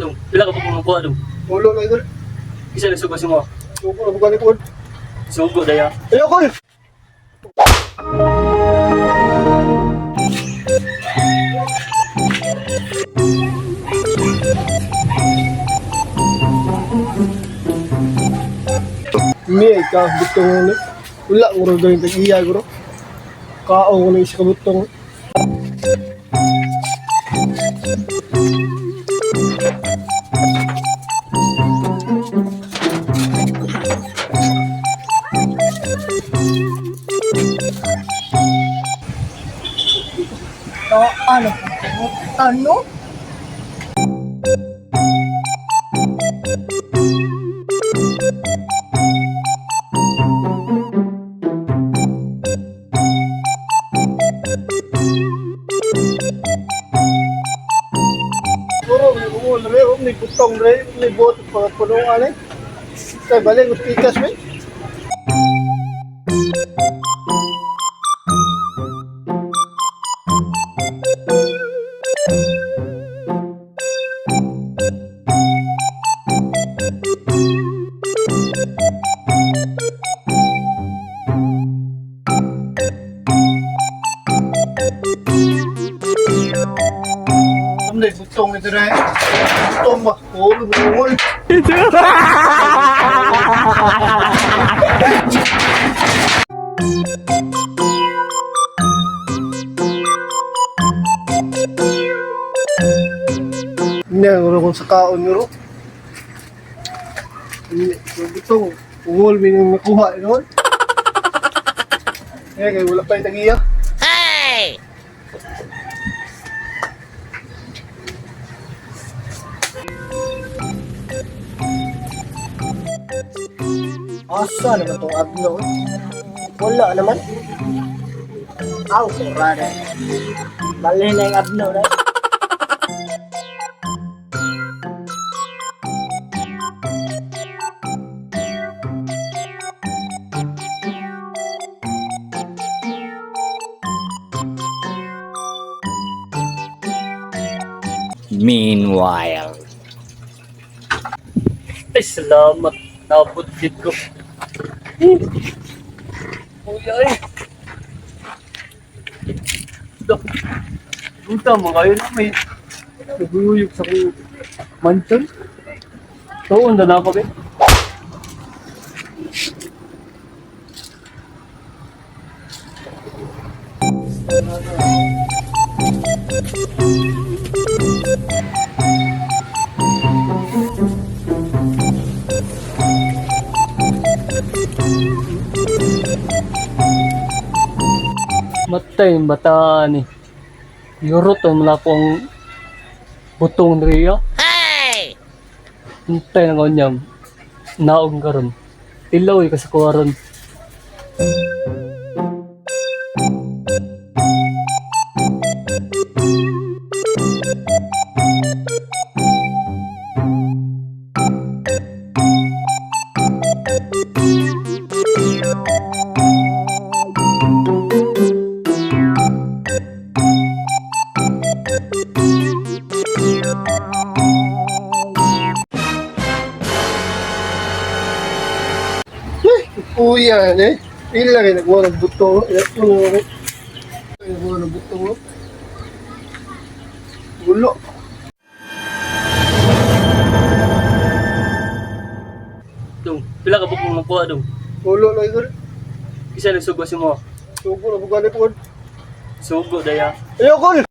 Dong, pila ka pa kuha dong. Ulo na idol. Isa na sugo si mo. Suko na bukan ikon. Sugo daya. Ayo kol. May ka butong ni. Wala mo ro galing Tag.iya guro. Kaong ko ni sa butong. Ano? Ano? Guro, ni butong re, ni bot pa punungan eh. Kay balik utikas me. Hindi, butong ito na eh. Butong ba? Ulo, butong. Hindi, ulo kung sa kaon nyo. Hindi, butong. Ulo, binang nakuha yun. Kaya wala pa yung Tag.iya. Asa naman tong abno? Wala naman. Aw, sarada. Bali na yung abno na. Meanwhile. Ay, salamat. Nabot dito. Kuya eh. Punta mo kayo na may naguyog sa kong mansion. Taon na na pa ba? Matay bataan eh. Yurot ang mula kong butong niya. Hey! Matay na kanyang naong karon. Tilaw kasi ko karon. Kuya eh. Pila kayo nagbuha ng butong. Nagbuha ng butong. Gulo. Dong, pila ka pa kuha dong. Gulo na idol. Isa na sugo si mo. Suko na bukan ikon. Sugo daya. Ayo kol.